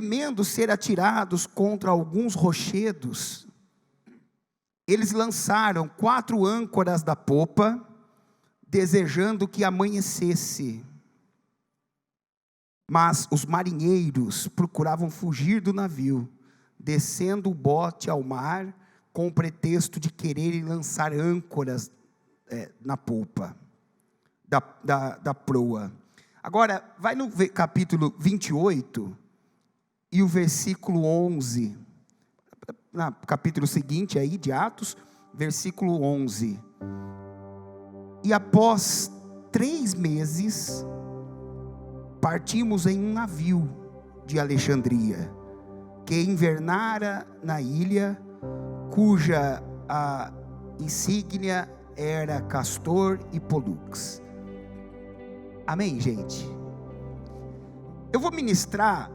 temendo ser atirados contra alguns rochedos, eles lançaram 4 âncoras da popa, desejando que amanhecesse. Mas os marinheiros procuravam fugir do navio, descendo o bote ao mar, com o pretexto de quererem lançar âncoras na polpa da proa. Agora, vai no capítulo 28 e o versículo 11, no capítulo seguinte aí de Atos, versículo 11. E após 3 meses, partimos em um navio de Alexandria, que invernara na ilha, cuja a insígnia era Castor e Pólux. Amém, gente? Eu vou ministrar,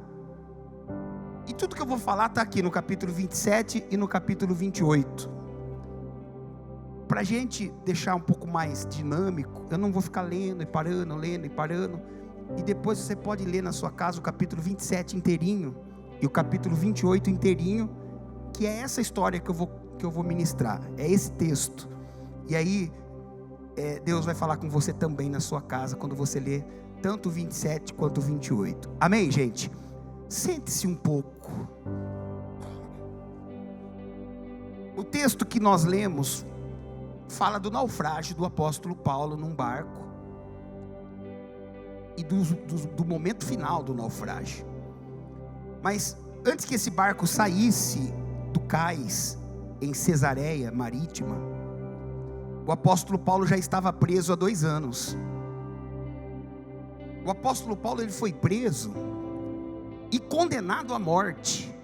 e tudo que eu vou falar está aqui no capítulo 27 e no capítulo 28. Para a gente deixar um pouco mais dinâmico, eu não vou ficar lendo e parando, e depois você pode ler na sua casa o capítulo 27 inteirinho, e o capítulo 28 inteirinho, que é essa história que eu vou ministrar, é esse texto. E aí, Deus vai falar com você também na sua casa, quando você ler tanto o 27 quanto o 28. Amém, gente? Sente-se um pouco. O texto que nós lemos fala do naufrágio do apóstolo Paulo num barco, e do momento final do naufrágio. Mas antes que esse barco saísse do cais em Cesareia Marítima, o apóstolo Paulo já estava preso há 2 anos. O apóstolo Paulo, ele foi preso e condenado à morte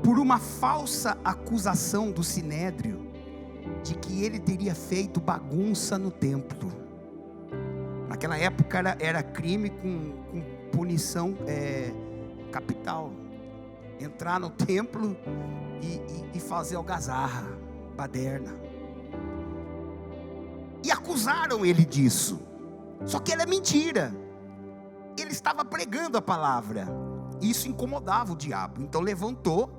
por uma falsa acusação do Sinédrio de que ele teria feito bagunça no templo. Naquela época era crime com punição capital, entrar no templo e fazer algazarra, baderna. E acusaram ele disso. Só que era mentira. Ele estava pregando a palavra. Isso incomodava o diabo. Então levantou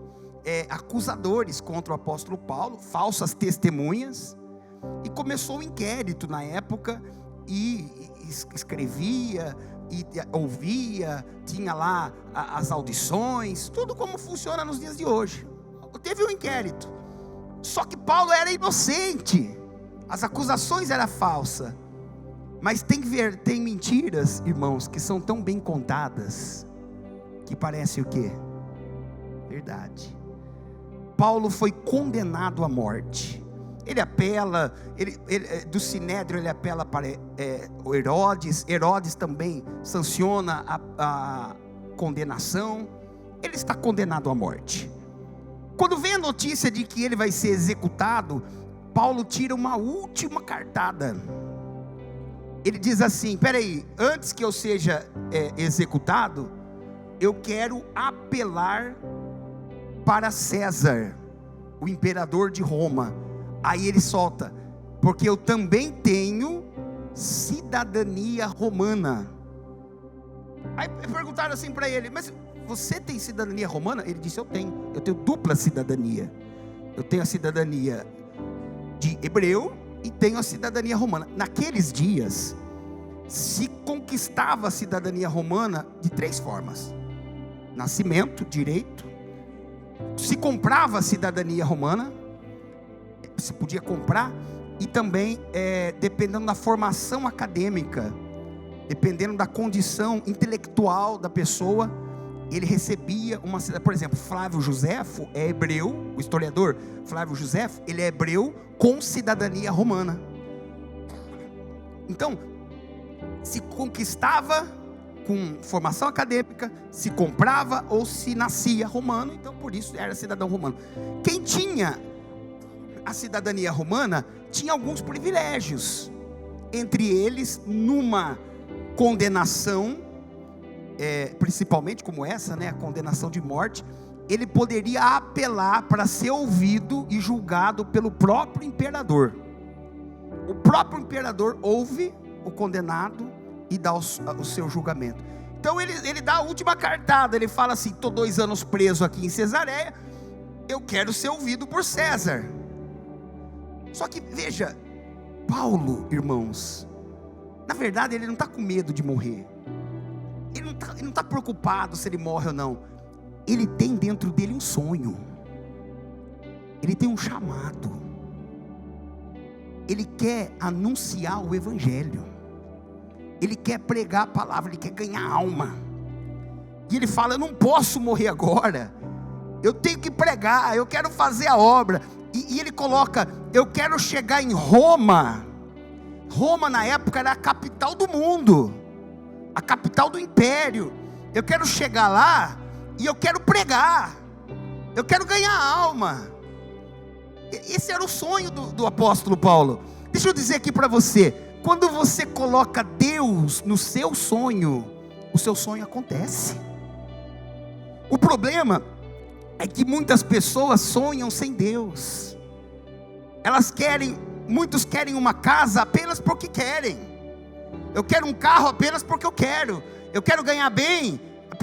acusadores contra o apóstolo Paulo, falsas testemunhas, e começou um inquérito na época, e escrevia, e ouvia, tinha lá as audições, tudo como funciona nos dias de hoje. Teve um inquérito. Só que Paulo era inocente. As acusações eram falsas. Mas tem mentiras, irmãos, que são tão bem contadas, que parece o quê? Verdade. Paulo foi condenado à morte. Ele apela, do Sinédrio ele apela para o Herodes. Herodes também sanciona a condenação. Ele está condenado à morte. Quando vem a notícia de que ele vai ser executado, Paulo tira uma última cartada. Ele diz assim: peraí, antes que eu seja executado, eu quero apelar para César, o imperador de Roma. Aí ele solta: porque eu também tenho cidadania romana. Aí perguntaram assim para ele: mas você tem cidadania romana? Ele disse: eu tenho dupla cidadania. Eu tenho a cidadania de hebreu e tenho a cidadania romana. Naqueles dias se conquistava a cidadania romana de 3 formas: nascimento, direito. Se comprava a cidadania romana, se podia comprar, e também dependendo da formação acadêmica, dependendo da condição intelectual da pessoa, ele recebia uma cidadania. Por exemplo, Flávio Josefo é hebreu, o historiador Flávio Josefo, ele é hebreu com cidadania romana. Então, se conquistava com formação acadêmica, se comprava ou se nascia romano, então por isso era cidadão romano. Quem tinha a cidadania romana tinha alguns privilégios, entre eles, numa condenação, principalmente como essa, a condenação de morte, ele poderia apelar para ser ouvido e julgado pelo próprio imperador. O próprio imperador ouve o condenado e dá o seu julgamento. Então ele dá a última cartada, ele fala assim: estou 2 anos preso aqui em Cesareia, eu quero ser ouvido por César. Só que veja, Paulo, irmãos, na verdade ele não está com medo de morrer, ele não está preocupado se ele morre ou não. Ele tem dentro dele um sonho, ele tem um chamado, ele quer anunciar o evangelho, ele quer pregar a palavra, ele quer ganhar alma. E ele fala: eu não posso morrer agora, eu tenho que pregar, eu quero fazer a obra. E ele coloca: eu quero chegar em Roma. Roma na época era a capital do mundo, a capital do império. Eu quero chegar lá e eu quero pregar, eu quero ganhar alma. Esse era o sonho do apóstolo Paulo. Deixa eu dizer aqui para você: quando você coloca Deus no seu sonho, o seu sonho acontece. O problema é que muitas pessoas sonham sem Deus. Muitos querem uma casa apenas porque querem. Eu quero um carro apenas porque eu quero ganhar bem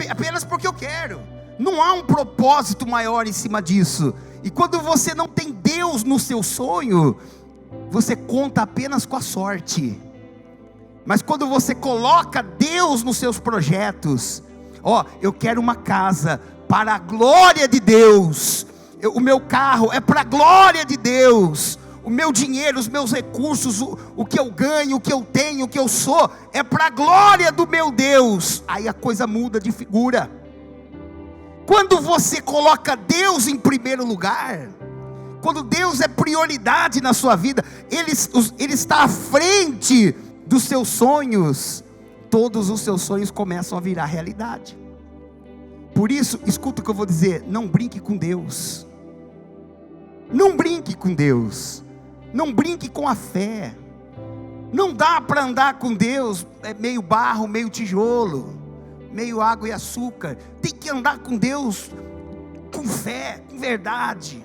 apenas porque eu quero. Não há um propósito maior em cima disso. E quando você não tem Deus no seu sonho, você conta apenas com a sorte. Mas quando você coloca Deus nos seus projetos, eu quero uma casa para a glória de Deus, o meu carro é para a glória de Deus, o meu dinheiro, os meus recursos, o que eu ganho, o que eu tenho, o que eu sou, é para a glória do meu Deus. Aí a coisa muda de figura. Quando você coloca Deus em primeiro lugar, quando Deus é prioridade na sua vida, Ele está à frente dos seus sonhos, todos os seus sonhos começam a virar realidade. Por isso, escuta o que eu vou dizer: não brinque com Deus, não brinque com Deus, não brinque com a fé. Não dá para andar com Deus meio barro, meio tijolo, meio água e açúcar. Tem que andar com Deus com fé, com verdade.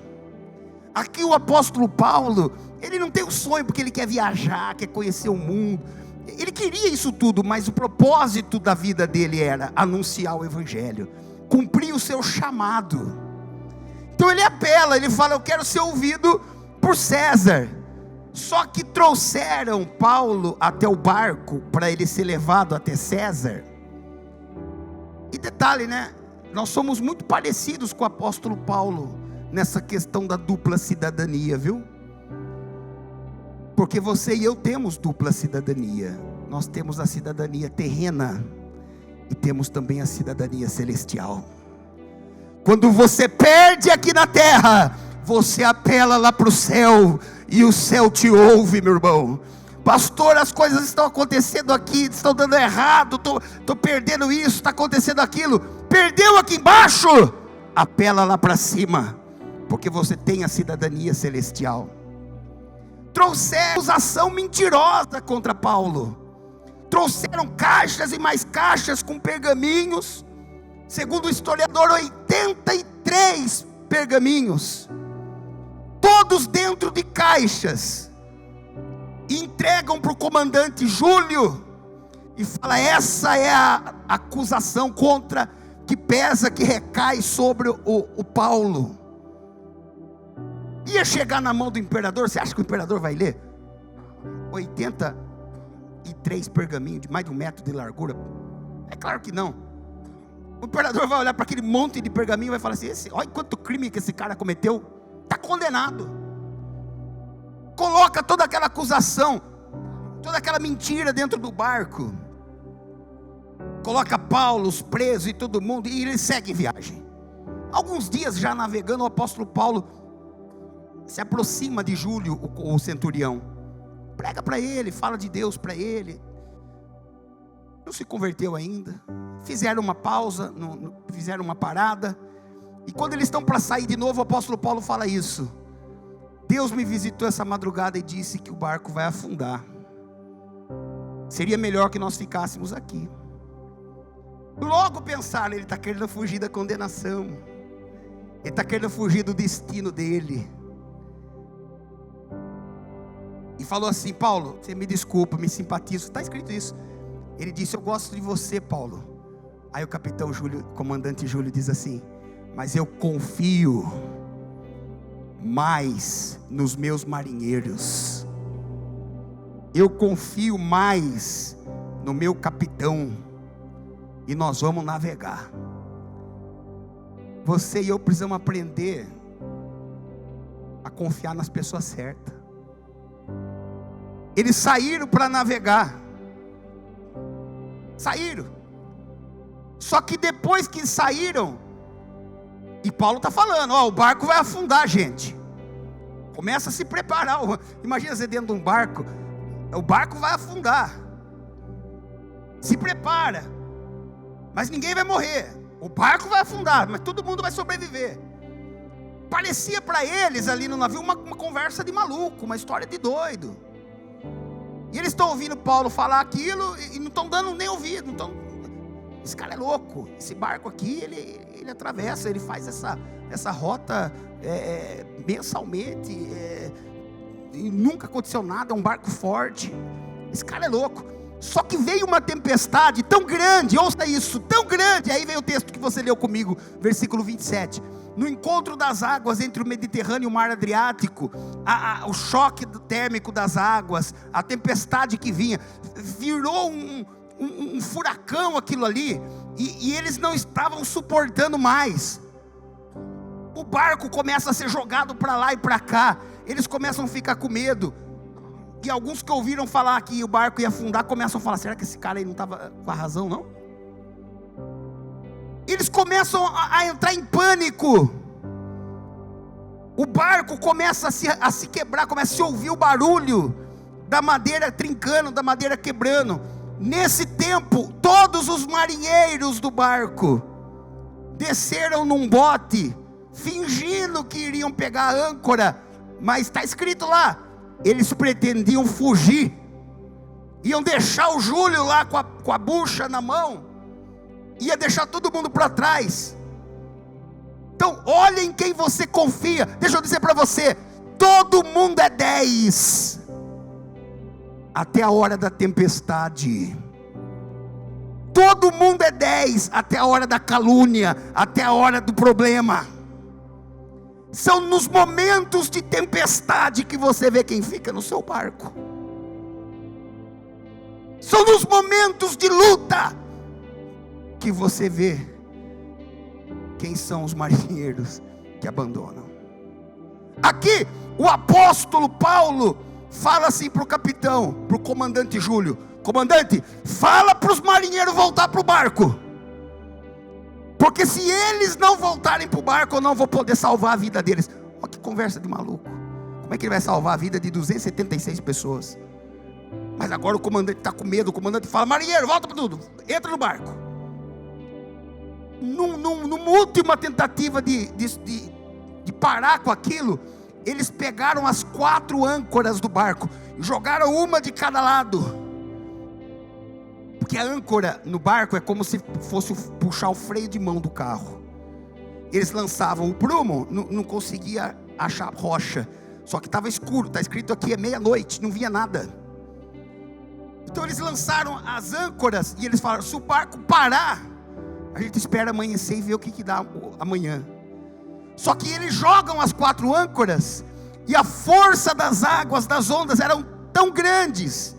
Aqui o apóstolo Paulo, ele não tem um sonho porque ele quer viajar, quer conhecer o mundo. Ele queria isso tudo, mas o propósito da vida dele era anunciar o evangelho, cumprir o seu chamado. Então ele apela, ele fala: eu quero ser ouvido por César. Só que trouxeram Paulo até o barco para ele ser levado até César. E detalhe, né? Nós somos muito parecidos com o apóstolo Paulo nessa questão da dupla cidadania, viu? Porque você e eu temos dupla cidadania. Nós temos a cidadania terrena e temos também a cidadania celestial. Quando você perde aqui na terra, você apela lá para o céu, e o céu te ouve, meu irmão. Pastor, as coisas estão acontecendo aqui, estão dando errado, estou perdendo isso, está acontecendo aquilo. Perdeu aqui embaixo, apela lá para cima, porque você tem a cidadania celestial. Trouxeram acusação mentirosa contra Paulo, trouxeram caixas e mais caixas com pergaminhos, segundo o historiador, 83 pergaminhos, todos dentro de caixas, e entregam para o comandante Júlio, e fala: essa é a acusação que pesa, que recai sobre o Paulo. Ia chegar na mão do imperador. Você acha que o imperador vai ler 83 pergaminhos de mais de 1 metro de largura? É claro que não. O imperador vai olhar para aquele monte de pergaminho e vai falar assim: olha quanto crime que esse cara cometeu, está condenado. Coloca toda aquela acusação, toda aquela mentira dentro do barco, coloca Paulo, os presos e todo mundo, e ele segue viagem. Alguns dias já navegando, o apóstolo Paulo se aproxima de Júlio, o centurião, prega para ele, fala de Deus para ele. Não se converteu ainda. Fizeram uma pausa, fizeram uma parada, e quando eles estão para sair de novo, o apóstolo Paulo fala isso: Deus me visitou essa madrugada e disse que o barco vai afundar. Seria melhor que nós ficássemos aqui. Logo pensaram: ele está querendo fugir da condenação, ele está querendo fugir do destino dele. E falou assim: Paulo, você me desculpa, me simpatizo. Está escrito isso. Ele disse: eu gosto de você, Paulo, Aí o capitão Júlio, comandante Júlio diz assim: mas eu confio mais nos meus marinheiros, eu confio mais no meu capitão, e nós vamos navegar. Você e eu precisamos aprender a confiar nas pessoas certas. Eles saíram para navegar, saíram, só que depois que saíram, e Paulo está falando, ó, o barco vai afundar, gente, começa a se preparar. Imagina você dentro de um barco, o barco vai afundar, se prepara, mas ninguém vai morrer, o barco vai afundar, mas todo mundo vai sobreviver. Parecia para eles ali no navio uma conversa de maluco, uma história de doido. E eles estão ouvindo Paulo falar aquilo e não estão dando nem ouvido. Não tão... Esse cara é louco. Esse barco aqui, ele atravessa, ele faz essa rota mensalmente. E nunca aconteceu nada, é um barco forte. Esse cara é louco. Só que veio uma tempestade tão grande, ouça isso, tão grande. Aí veio o texto que você leu comigo, versículo 27. No encontro das águas entre o Mediterrâneo e o Mar Adriático, o choque térmico das águas, a tempestade que vinha, virou um furacão aquilo ali, e eles não estavam suportando mais. O barco começa a ser jogado para lá e para cá, eles começam a ficar com medo, e alguns que ouviram falar que o barco ia afundar, começam a falar: será que esse cara aí não estava com a razão, não? Eles começam a entrar em pânico. O barco começa a se quebrar, começa a se ouvir o barulho da madeira trincando, da madeira quebrando. Nesse tempo, todos os marinheiros do barco desceram num bote, fingindo que iriam pegar a âncora, mas está escrito lá, eles pretendiam fugir, iam deixar o Júlio lá com a bucha na mão, ia deixar todo mundo para trás. Então olhem quem você confia. Deixa eu dizer para você, todo mundo é 10 até a hora da tempestade. Todo mundo é 10 até a hora da calúnia, até a hora do problema. São nos momentos de tempestade que você vê quem fica no seu barco. São nos momentos de luta que você vê quem são os marinheiros que abandonam. Aqui o apóstolo Paulo fala assim para o capitão, para o comandante Júlio: comandante, fala para os marinheiros voltar para o barco, porque se eles não voltarem para o barco, eu não vou poder salvar a vida deles. Olha que conversa de maluco. Como é que ele vai salvar a vida de 276 pessoas? Mas agora o comandante está com medo. O comandante fala: marinheiro, volta para tudo, entra no barco. Numa última tentativa de parar com aquilo, eles pegaram as 4 âncoras do barco, jogaram uma de cada lado, porque a âncora no barco é como se fosse puxar o freio de mão do carro. Eles lançavam o prumo, não conseguia achar rocha, só que estava escuro, está escrito aqui, é meia-noite, não via nada. Então eles lançaram as âncoras, e eles falaram: se o barco parar, a gente espera amanhecer e ver o que dá amanhã. Só que eles jogam as 4 âncoras, e a força das águas, das ondas eram tão grandes,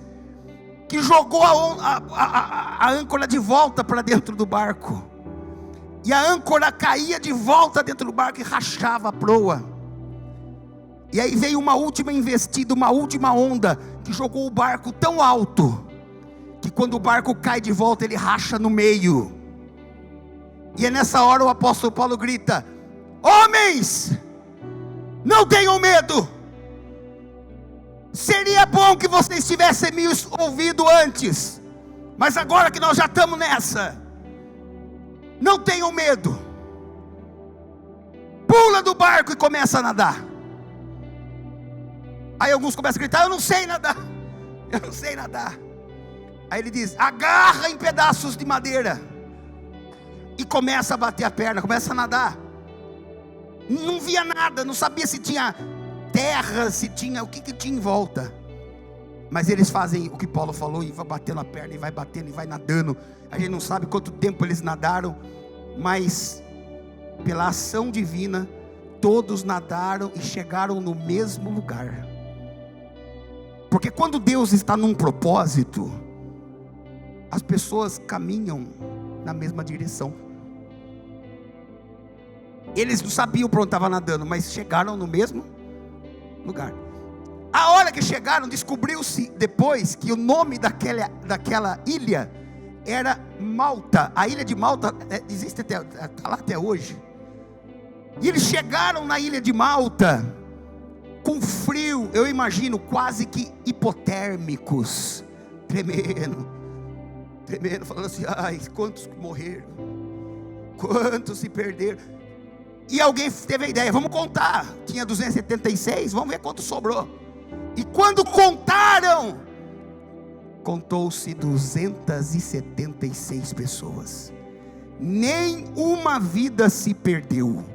que jogou a âncora de volta para dentro do barco. E a âncora caía de volta dentro do barco e rachava a proa. E aí veio uma última investida, uma última onda, que jogou o barco tão alto, que quando o barco cai de volta, ele racha no meio. E é nessa hora o apóstolo Paulo grita: homens, não tenham medo. Seria bom que vocês tivessem me ouvido antes, mas agora que nós já estamos nessa, não tenham medo. Pula do barco e começa a nadar. Aí alguns começam a gritar: eu não sei nadar, eu não sei nadar. Aí ele diz: agarra em pedaços de madeira, e começa a bater a perna, começa a nadar. Não via nada, não sabia se tinha terra, se tinha, o que tinha em volta. Mas eles fazem o que Paulo falou, e vai batendo a perna, e vai batendo, e vai nadando. A gente não sabe quanto tempo eles nadaram, mas pela ação divina, todos nadaram e chegaram no mesmo lugar. Porque quando Deus está num propósito, as pessoas caminham na mesma direção. Eles não sabiam para onde estava nadando, mas chegaram no mesmo lugar. A hora que chegaram, descobriu-se depois que o nome daquela ilha era Malta. A ilha de Malta existe está lá até hoje. E eles chegaram na ilha de Malta com frio, eu imagino, quase que hipotérmicos, tremendo, falando assim: ai, quantos morreram, quantos se perderam. E alguém teve a ideia: vamos contar. Tinha 276, vamos ver quanto sobrou. E quando contaram, contou-se 276 pessoas. Nenhuma vida se perdeu.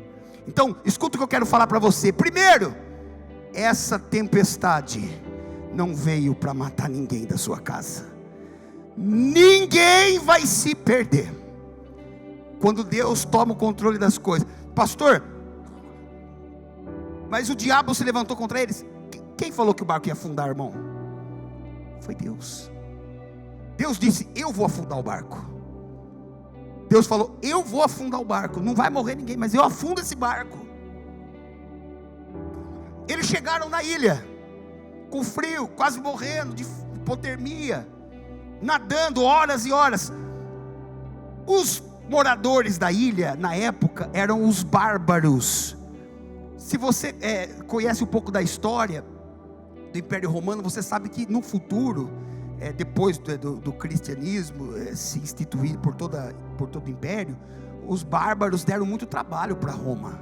Então, escuta o que eu quero falar para você. Primeiro, essa tempestade não veio para matar ninguém da sua casa. Ninguém vai se perder quando Deus toma o controle das coisas. Pastor, mas o diabo se levantou contra eles. Quem falou que o barco ia afundar, irmão? Foi Deus. Deus disse: eu vou afundar o barco. Deus falou: eu vou afundar o barco. Não vai morrer ninguém, mas eu afundo esse barco. Eles chegaram na ilha com frio, quase morrendo de hipotermia, nadando horas e horas. Os moradores da ilha na época eram os bárbaros. Se você conhece um pouco da história do Império Romano, você sabe que no futuro, depois do cristianismo se instituir por todo o império, os bárbaros deram muito trabalho para Roma.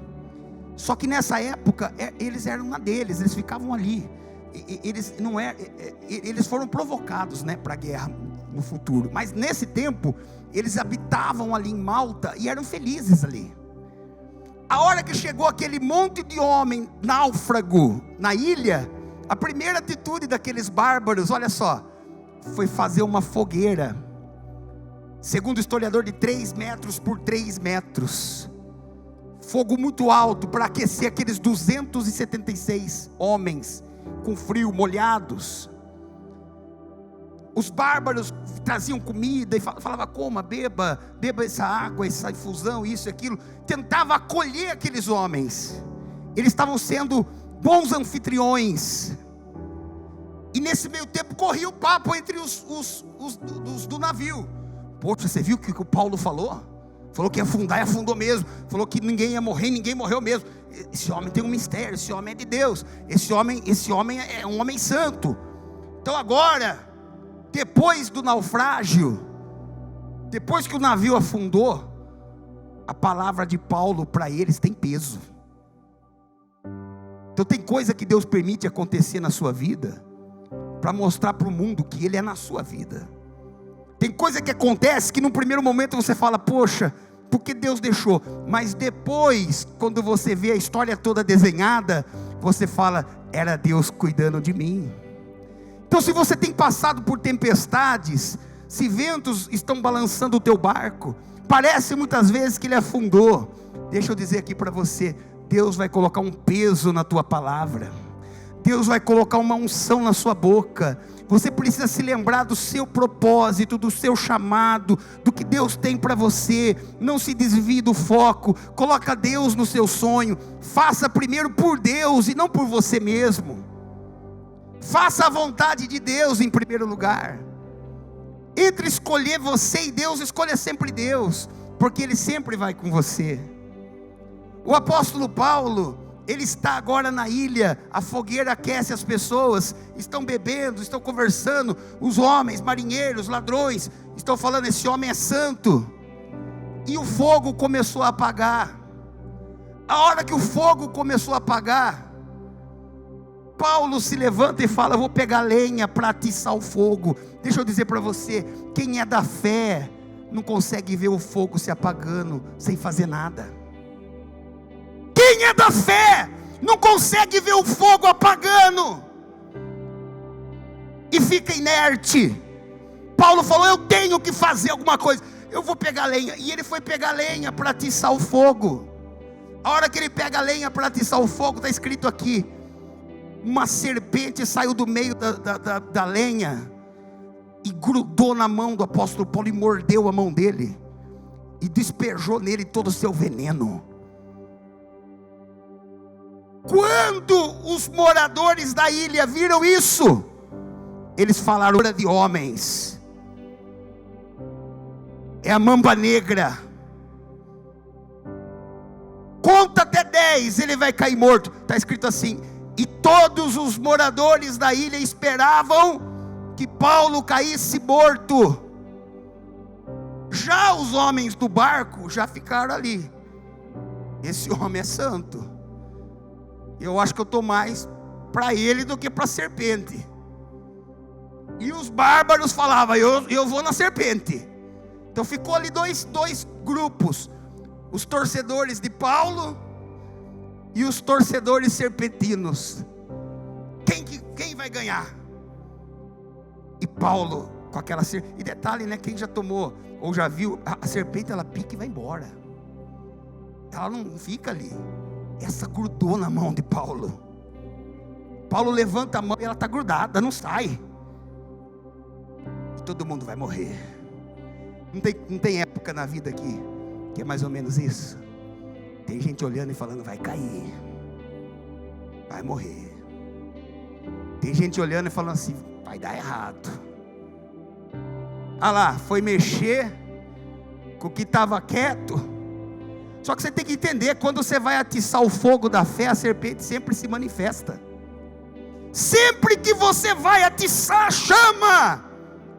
Só que nessa época eles eram na deles, eles ficavam ali. Eles foram provocados, para a guerra no futuro. Mas nesse tempo eles habitavam ali em Malta e eram felizes ali. A hora que chegou aquele monte de homem náufrago na ilha, a primeira atitude daqueles bárbaros, olha só, foi fazer uma fogueira, segundo o historiador, de 3 metros por 3 metros, fogo muito alto, para aquecer aqueles 276 homens, com frio, molhados. Os bárbaros traziam comida e falavam: coma, beba essa água, essa infusão, isso e aquilo. Tentava acolher aqueles homens. Eles estavam sendo bons anfitriões. E nesse meio tempo corria o papo entre os do navio. Poxa, você viu o que o Paulo falou? Falou que ia afundar e afundou mesmo. Falou que ninguém ia morrer, ninguém morreu mesmo. Esse homem tem um mistério, esse homem é de Deus. Esse homem é um homem santo. Então agora, depois do naufrágio, depois que o navio afundou, a palavra de Paulo para eles tem peso. Então tem coisa que Deus permite acontecer na sua vida, para mostrar para o mundo que Ele é na sua vida. Tem coisa que acontece que no primeiro momento você fala: poxa, por que Deus deixou? Mas depois, quando você vê a história toda desenhada, você fala: era Deus cuidando de mim. Então, se você tem passado por tempestades, se ventos estão balançando o teu barco, parece muitas vezes que ele afundou, deixa eu dizer aqui para você: Deus vai colocar um peso na tua palavra, Deus vai colocar uma unção na sua boca. Você precisa se lembrar do seu propósito, do seu chamado, do que Deus tem para você. Não se desvie do foco, coloca Deus no seu sonho. Faça primeiro por Deus e não por você mesmo. Faça a vontade de Deus em primeiro lugar. Entre escolher você e Deus, escolha sempre Deus, porque Ele sempre vai com você. O apóstolo Paulo, ele está agora na ilha, a fogueira aquece as pessoas, estão bebendo, estão conversando, os homens, marinheiros, ladrões, estão falando: esse homem é santo. E o fogo começou a apagar. A hora que o fogo começou a apagar, Paulo se levanta e fala: vou pegar lenha para atiçar o fogo. Deixa eu dizer para você, quem é da fé, não consegue ver o fogo se apagando, sem fazer nada. Quem é da fé não consegue ver o fogo apagando. e fica inerte. Paulo falou: eu tenho que fazer alguma coisa, eu vou pegar lenha. E ele foi pegar lenha para atiçar o fogo. A hora que ele pega a lenha para atiçar o fogo, está escrito aqui: uma serpente saiu do meio da lenha e grudou na mão do apóstolo Paulo e mordeu a mão dele e despejou nele todo o seu veneno. Quando os moradores da ilha viram isso, eles falaram: de homens, é a mamba negra, conta até 10, ele vai cair morto. Está escrito assim: e todos os moradores da ilha esperavam que Paulo caísse morto. Já os homens do barco já ficaram ali: esse homem é santo, eu acho que eu estou mais para ele do que para a serpente. E os bárbaros falavam: eu vou na serpente. Então ficou ali dois grupos: os torcedores de Paulo e os torcedores serpentinos. Quem vai ganhar? E Paulo com aquela serpente. E detalhe, né? Quem já tomou ou já viu, a serpente ela pica e vai embora, ela não fica ali. Essa grudou na mão de Paulo. Paulo levanta a mão e ela está grudada, não sai. E todo mundo vai morrer. Não tem época na vida aqui que é mais ou menos isso? Tem gente olhando e falando: vai cair, vai morrer. Tem gente olhando e falando assim: vai dar errado. Ah lá, foi mexer com o que estava quieto. Só que você tem que entender: quando você vai atiçar o fogo da fé, a serpente sempre se manifesta. Sempre que você vai atiçar a chama,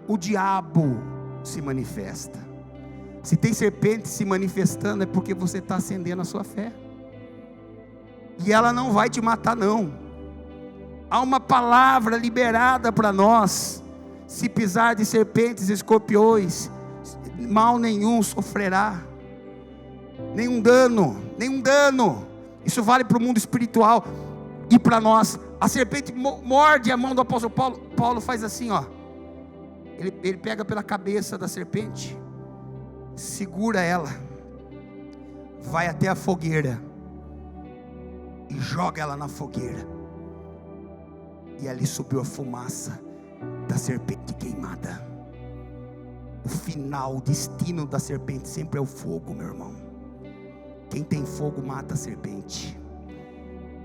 o diabo se manifesta. Se tem serpente se manifestando, é porque você está acendendo a sua fé. E ela não vai te matar, não. Há uma palavra liberada para nós: se pisar de serpentes e escorpiões, mal nenhum sofrerá. Nenhum dano. Isso vale para o mundo espiritual e para nós. A serpente morde a mão do apóstolo Paulo. Paulo faz assim, ó. Ele pega pela cabeça da serpente, segura ela, vai até a fogueira e joga ela na fogueira. E ali subiu a fumaça da serpente queimada. O final, o destino da serpente sempre é o fogo, meu irmão. Quem tem fogo mata a serpente.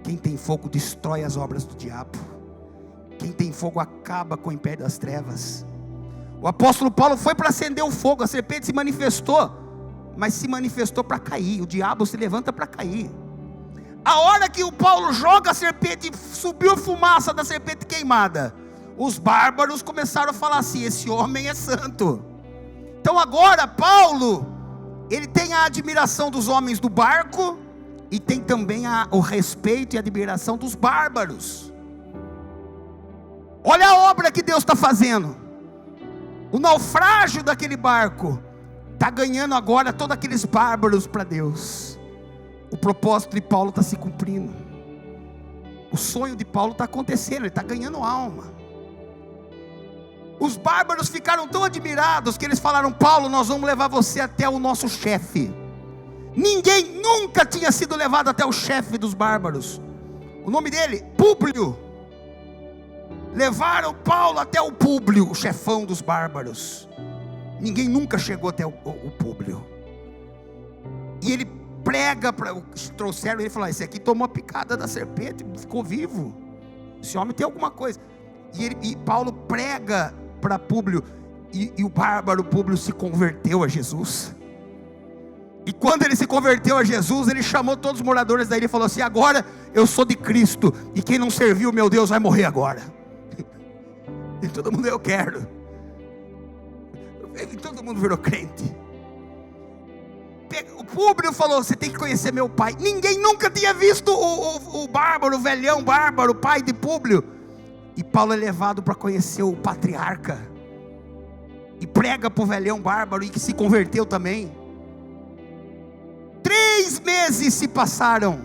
Quem tem fogo destrói as obras do diabo. Quem tem fogo acaba com o império das trevas. O apóstolo Paulo foi para acender o fogo. A serpente se manifestou, mas se manifestou para cair. O diabo se levanta para cair. A hora que o Paulo joga a serpente, subiu a fumaça da serpente queimada, os bárbaros começaram a falar assim: esse homem é santo. Então agora Paulo, ele tem a admiração dos homens do barco, e tem também o respeito e a admiração dos bárbaros. Olha a obra que Deus está fazendo. O naufrágio daquele barco está ganhando agora todos aqueles bárbaros para Deus. O propósito de Paulo está se cumprindo. O sonho de Paulo está acontecendo, ele está ganhando alma. Os bárbaros ficaram tão admirados que eles falaram: Paulo, nós vamos levar você até o nosso chefe. Ninguém nunca tinha sido levado até o chefe dos bárbaros. O nome dele, Públio. Levaram Paulo até o Públio, o chefão dos bárbaros. Ninguém nunca chegou até o Públio. E ele prega, trouxeram ele e falou: esse aqui tomou a picada da serpente, ficou vivo. Esse homem tem alguma coisa. E Paulo prega para Públio, e o bárbaro Públio se converteu a Jesus. E quando ele se converteu a Jesus, ele chamou todos os moradores da ilha e falou assim: agora eu sou de Cristo, e quem não serviu meu Deus vai morrer agora. E todo mundo: eu quero. E todo mundo virou crente. O Públio falou: você tem que conhecer meu pai. Ninguém nunca tinha visto o bárbaro, o velhão bárbaro, o pai de Públio. E Paulo é levado para conhecer o patriarca, e prega para o velhão bárbaro, e que se converteu também. 3 meses se passaram,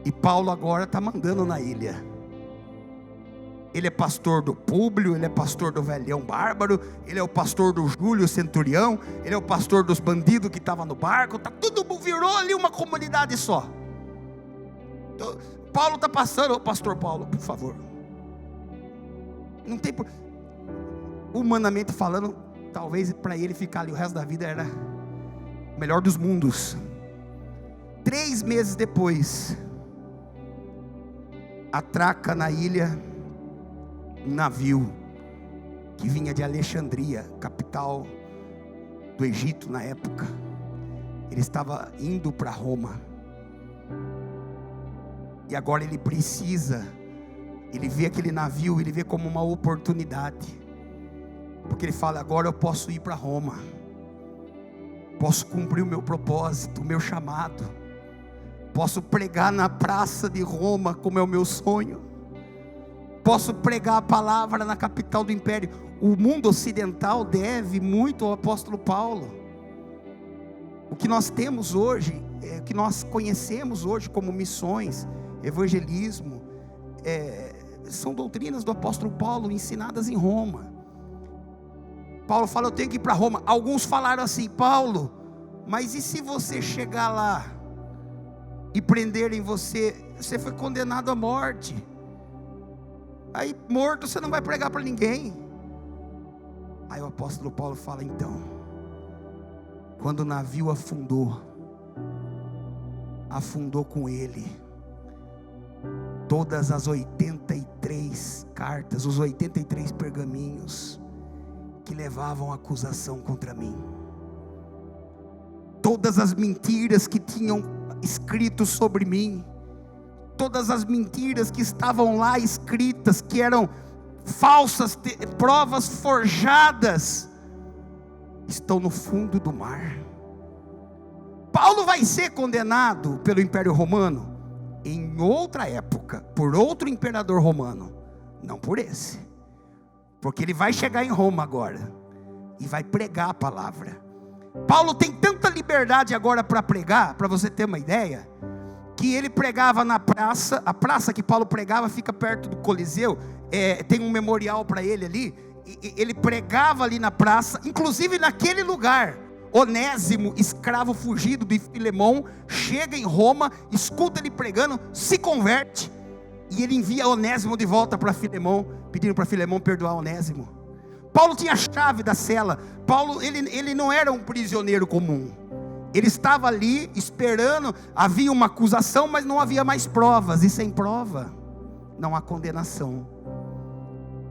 e Paulo agora está mandando na ilha. Ele é pastor do Públio, ele é pastor do velhão bárbaro, ele é o pastor do Júlio centurião, ele é o pastor dos bandidos que estavam no barco, tudo virou ali uma comunidade só. Então, Paulo está passando, ô pastor Paulo, por favor. Não tem por... Humanamente falando, talvez para ele ficar ali o resto da vida era o melhor dos mundos. 3 meses depois, atraca na ilha um navio que vinha de Alexandria, capital do Egito na época. Ele estava indo para Roma. E agora ele vê aquele navio, ele vê como uma oportunidade. Porque ele fala, agora eu posso ir para Roma. Posso cumprir o meu propósito, o meu chamado. Posso pregar na praça de Roma, como é o meu sonho. Posso pregar a palavra na capital do império. O mundo ocidental deve muito ao apóstolo Paulo. O que nós temos hoje, o que nós conhecemos hoje como missões, evangelismo, são doutrinas do apóstolo Paulo ensinadas em Roma. Paulo fala, eu tenho que ir para Roma. Alguns falaram assim, Paulo, mas e se você chegar lá e prenderem você? Você foi condenado à morte. Aí morto você não vai pregar para ninguém. Aí o apóstolo Paulo fala, então, quando o navio afundou com ele todas as 83 cartas, os 83 pergaminhos que levavam acusação contra mim, todas as mentiras que tinham escrito sobre mim, todas as mentiras que estavam lá escritas, que eram falsas, provas forjadas, estão no fundo do mar. Paulo vai ser condenado pelo Império Romano em outra época, por outro imperador romano, não por esse, porque ele vai chegar em Roma agora e vai pregar a palavra. Paulo tem tanta liberdade agora para pregar, para você ter uma ideia, que ele pregava na praça. A praça que Paulo pregava fica perto do Coliseu, tem um memorial para ele ali. Ele pregava ali na praça, inclusive naquele lugar. Onésimo, escravo fugido de Filemão, chega em Roma, escuta ele pregando, se converte, e ele envia Onésimo de volta para Filemão, pedindo para Filemão perdoar Onésimo. Paulo tinha a chave da cela. Paulo, ele não era um prisioneiro comum. Ele estava ali esperando, havia uma acusação, mas não havia mais provas, e sem prova não há condenação.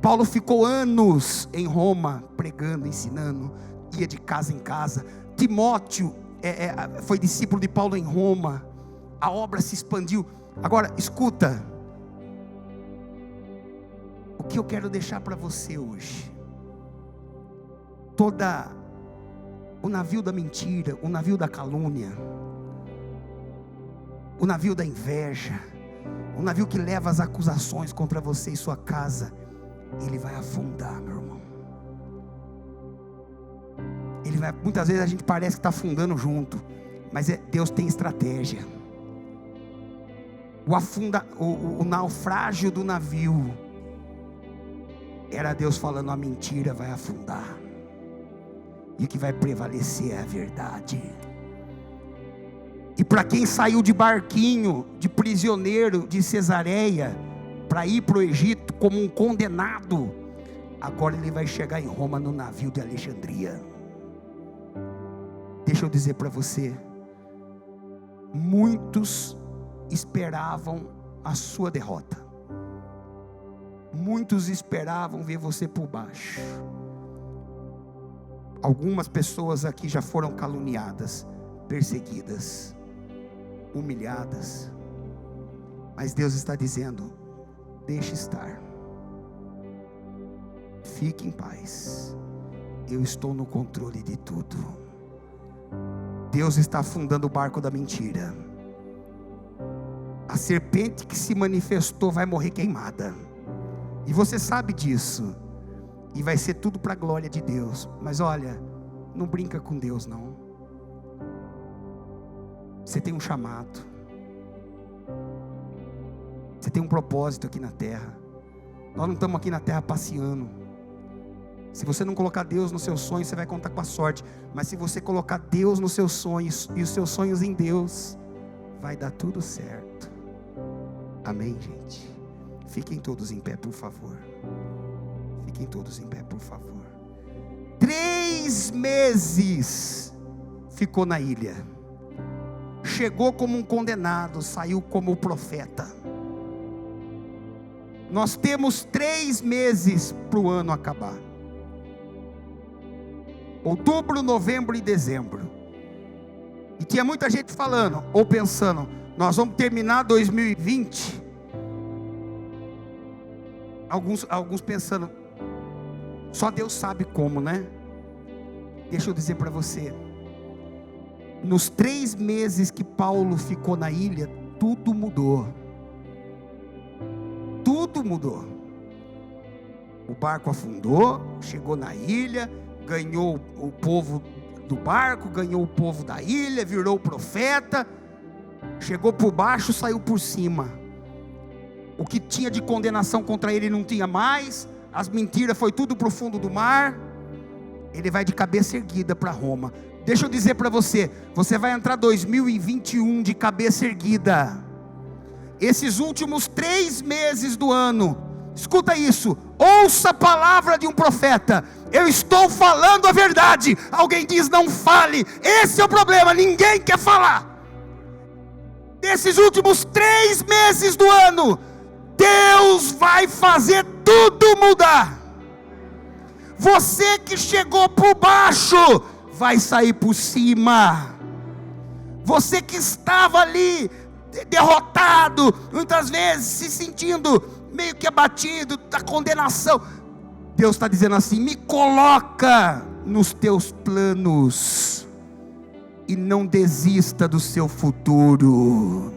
Paulo ficou anos em Roma, pregando, ensinando, ia de casa em casa. Timóteo foi discípulo de Paulo em Roma, a obra se expandiu. Agora, escuta, o que eu quero deixar para você hoje, o navio da mentira, o navio da calúnia, o navio da inveja, o navio que leva as acusações contra você e sua casa, ele vai afundar, meu irmão. Muitas vezes a gente parece que está afundando junto, mas Deus tem estratégia. O naufrágio do navio era Deus falando, a mentira vai afundar, e o que vai prevalecer é a verdade. E para quem saiu de barquinho, de prisioneiro de Cesareia, para ir para o Egito como um condenado, agora ele vai chegar em Roma no navio de Alexandria. Deixa eu dizer para você, muitos esperavam a sua derrota, muitos esperavam ver você por baixo. Algumas pessoas aqui já foram caluniadas, perseguidas, humilhadas, mas Deus está dizendo, deixe estar, fique em paz, eu estou no controle de tudo. Deus está afundando o barco da mentira. A serpente que se manifestou vai morrer queimada, e você sabe disso, e vai ser tudo para a glória de Deus. Mas olha, não brinca com Deus não. Você tem um chamado, você tem um propósito aqui na terra. Nós não estamos aqui na terra passeando. Se você não colocar Deus no seu sonho, você vai contar com a sorte. Mas se você colocar Deus nos seus sonhos e os seus sonhos em Deus, vai dar tudo certo. Amém, gente? Fiquem todos em pé, por favor. Fiquem todos em pé, por favor. 3 meses ficou na ilha. Chegou como um condenado, saiu como profeta. Nós temos 3 meses para o ano acabar. Outubro, novembro e dezembro. E tinha muita gente falando, ou pensando, nós vamos terminar 2020. Alguns pensando, só Deus sabe como, né? Deixa eu dizer para você, nos 3 meses que Paulo ficou na ilha, tudo mudou. Tudo mudou. O barco afundou, chegou na ilha, ganhou o povo do barco, ganhou o povo da ilha, virou profeta, chegou por baixo, saiu por cima. O que tinha de condenação contra ele não tinha mais, as mentiras foi tudo para o fundo do mar. Ele vai de cabeça erguida para Roma. Deixa eu dizer para você, você vai entrar 2021 de cabeça erguida. Esses últimos 3 meses do ano, escuta isso, ouça a palavra de um profeta. Eu estou falando a verdade. Alguém diz não fale, esse é o problema, ninguém quer falar. Nesses últimos 3 meses do ano, Deus vai fazer tudo mudar. Você que chegou por baixo, vai sair por cima. Você que estava ali derrotado, muitas vezes se sentindo meio que abatido da condenação, Deus está dizendo assim: me coloca nos teus planos e não desista do seu futuro.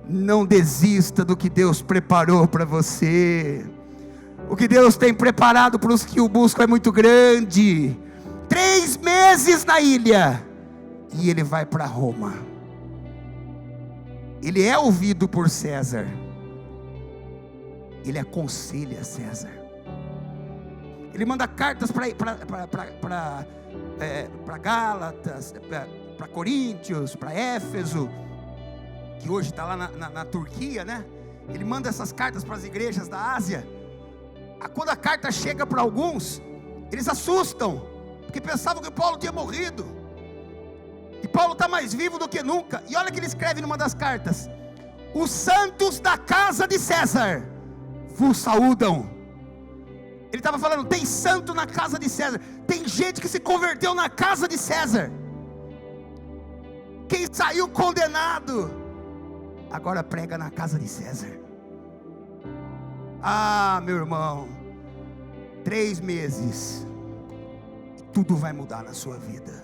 Não desista do que Deus preparou para você. O que Deus tem preparado para os que o buscam é muito grande. 3 meses na ilha e ele vai para Roma. Ele é ouvido por César. Ele aconselha César. Ele manda cartas para Gálatas, para Coríntios, para Éfeso, que hoje está lá na Turquia, né? Ele manda essas cartas para as igrejas da Ásia. Quando a carta chega para alguns, eles assustam, porque pensavam que Paulo tinha morrido, e Paulo está mais vivo do que nunca. E olha que ele escreve numa das cartas: os santos da casa de César vos saúdam. Ele estava falando, tem santo na casa de César, tem gente que se converteu na casa de César. Quem saiu condenado, agora prega na casa de César. Ah, meu irmão, 3 meses, tudo vai mudar na sua vida.